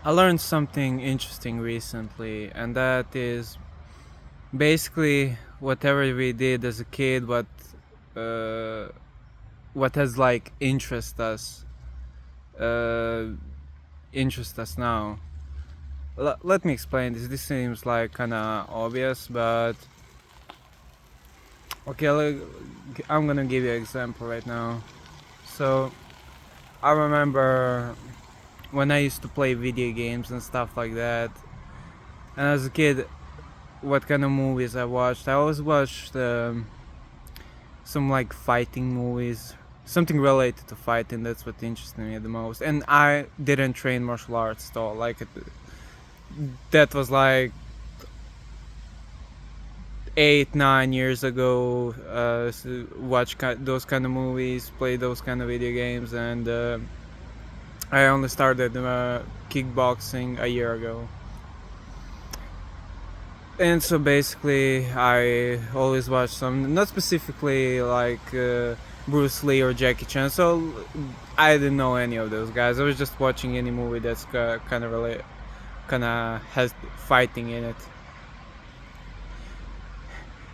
I learned something interesting recently, and that is basically whatever we did as a kid, uh, what has like uh, interest us now. Let me explain this. This seems like kind of obvious, but okay, I'm gonna give you an example right now. So I remember when I used to play video games and stuff like that, and as a kid, what kind of movies I watched? I always watched some like fighting movies, something related to fighting. That's what interested me the most. And I didn't train martial arts at all. That was like 8 9 years ago. Watch those kind of movies, play those kind of video games, and I only started kickboxing a year ago. And so basically, I always watch some, not specifically like Bruce Lee or Jackie Chan. So I didn't know any of those guys. I was just watching any movie that's kind of has fighting in it.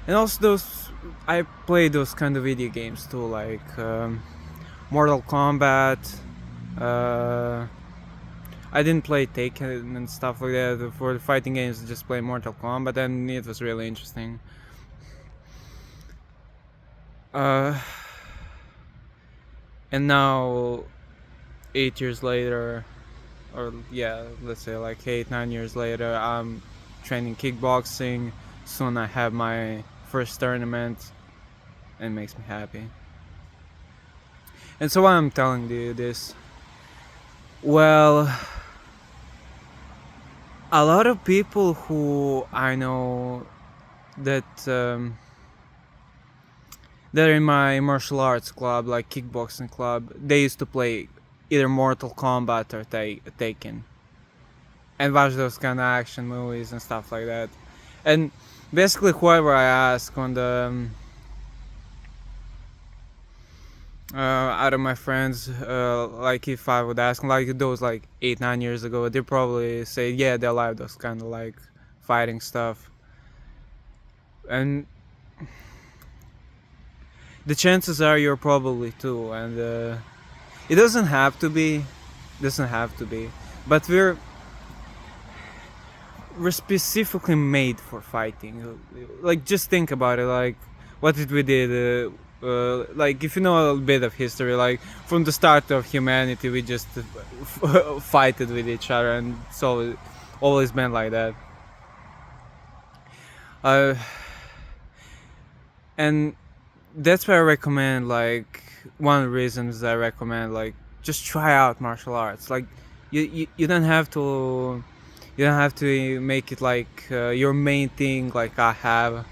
And also those, I play those kind of video games too, like Mortal Kombat. Uh, I didn't play Taken and stuff like that. For the fighting games, I just play Mortal Kombat, and it was really interesting. Uh, and now 8 years later, or yeah, let's say like 8 9 years later, I'm training kickboxing. Soon I have my first tournament, and it makes me happy. And so why I'm telling you this? Well, a lot of people who I know that that are in my martial arts club, like kickboxing club, they used to play either Mortal Kombat or Taken, and watch those kind of action movies and stuff like that. And basically, whoever I ask on the out of my friends, like if I would ask them, like those like 8 9 years ago, they probably say yeah they like those kind of like fighting stuff. And the chances are you're probably too. And it doesn't have to be, but we're specifically made for fighting. Like just think about it. Like what did we did? Like if you know a little bit of history, like from the start of humanity, we just fighted with each other, and so always been like that. Uh, and that's why I recommend, like one of the reasons I recommend, like just try out martial arts. Like you don't have to, you don't have to make it like your main thing. Like I have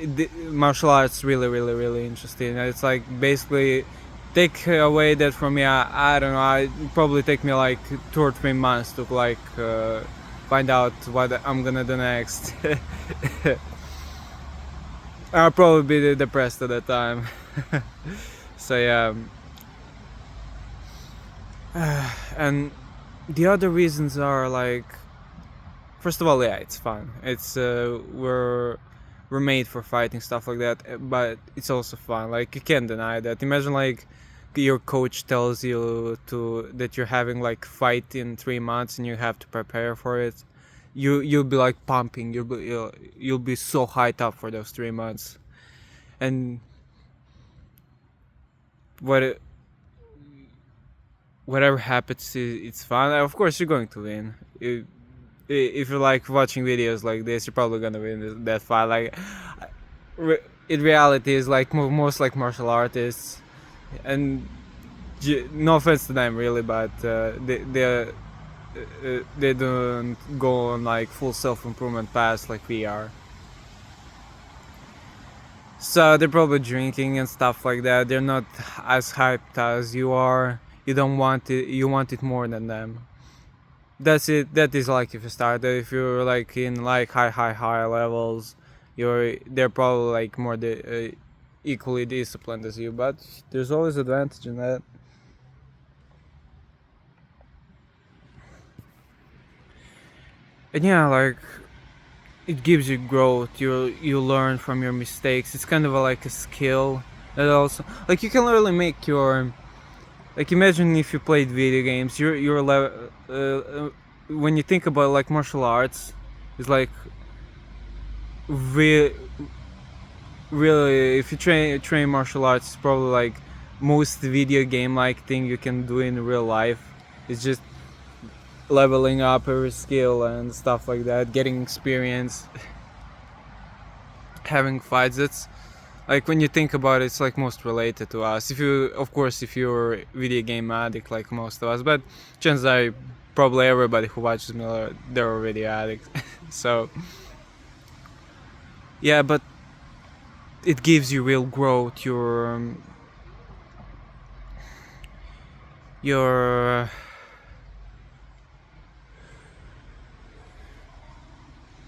the martial arts really interesting. It's like basically take away that from me. I don't know. I probably take me like 2 or 3 months to like find out what I'm gonna do next. I'll probably be depressed at that time. So yeah, and the other reasons are like, first of all, yeah, it's fun. It's we're made for fighting stuff like that, but it's also fun. Like you can't deny that. Imagine like your coach tells you to that you're having like fight in 3 months and you have to prepare for it. You'll be like pumping. You'll be so hyped up for those 3 months. And what whatever happens, it's fun. Of course, you're going to win. If you like watching videos like this, you're probably gonna win that fight. Like, in reality, is like most like martial artists, and no offense to them really, but they don't go on like full self improvement paths like we are. So they're probably drinking and stuff like that. They're not as hyped as you are. You don't want it. You want it more than them. That's it. That is like if you start. If you're like in like high levels, they're probably like more equally disciplined as you. But there's always advantage in that. And yeah, like it gives you growth. You learn from your mistakes. It's kind of like a skill that also, like, you can literally make your, like, imagine if you played video games. When you think about like martial arts, it's like re- really, if you train martial arts, it's probably like most video game like thing you can do in real life. It's just leveling up every skill and stuff like that, getting experience, having fights. That's like, when you think about it, it's like most related to us. If you, of course, if you're a video game addict like most of us, but chances are probably everybody who watches me, they're already addicts. So yeah, but it gives you real growth. Your you're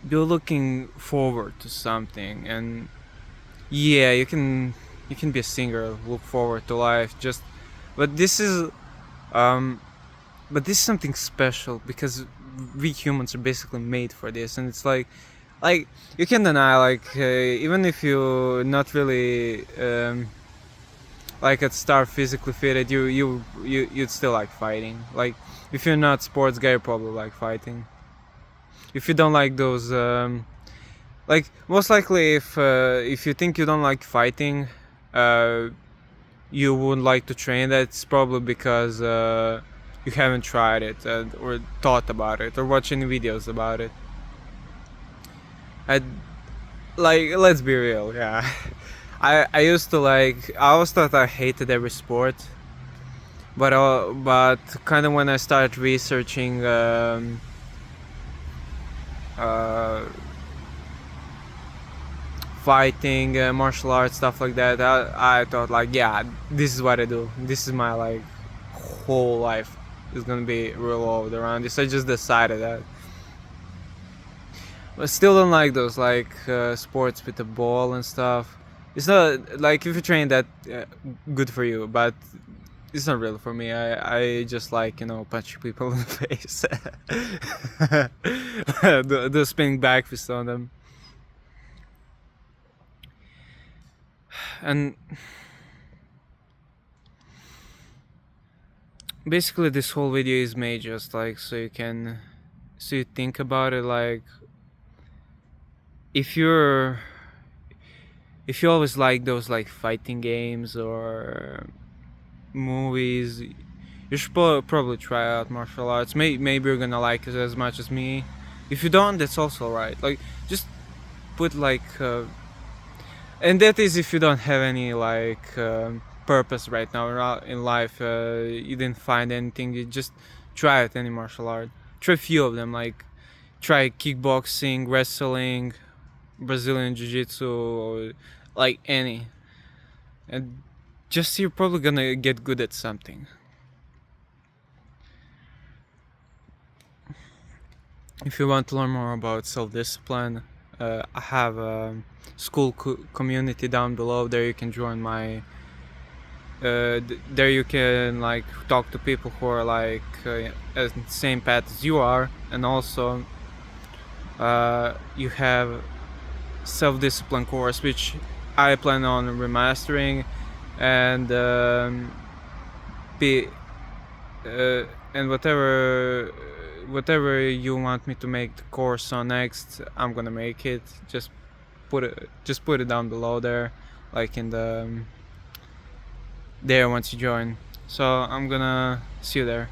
looking forward to something, and yeah, you can be a singer, look forward to life. Just, but this is um but this is something special because we humans are basically made for this. And it's like you can deny, like, even if you're not really like at start physically fitted, you'd still like fighting. Like, if you're not sports guy, you probably like fighting. If you don't like those like, most likely, if you think you don't like fighting, uh you would like to train, that's probably because you haven't tried it, or thought about it, or watched any videos about it. I, like, let's be real, yeah. I used to, like, I always thought I hated every sport, but kind of when I started researching uh, fighting, martial arts, stuff like that, I thought, like, yeah, this is what I do. This is my, like, whole life is gonna be revolved around this. I just decided that. But still don't like those, like, sports with the ball and stuff. It's not like, if you train that, good for you, but it's not really for me. I just like, punching people in the face. The spinning back fist on them. And basically this whole video is made just like so you think about it, like, if you're if you always like those, like, fighting games or movies, you should probably try out martial arts. Maybe you're gonna like it as much as me. If you don't, that's also right. Like, just put, like, and that is if you don't have any, like, purpose right now in life. You didn't find anything. You just try out any martial art. Try a few of them. Like, try kickboxing, wrestling, Brazilian jiu-jitsu, or like any, and just, you're probably gonna get good at something. If you want to learn more about self-discipline, I have a school community down below. There you can join my there you can, like, talk to people who are, like, at the same path as you are. And also, you have self-discipline course, which I plan on remastering, and be and whatever you want me to make the course on next, I'm gonna make it. Just put it down below there, like, in the there once you join. So I'm gonna see you there.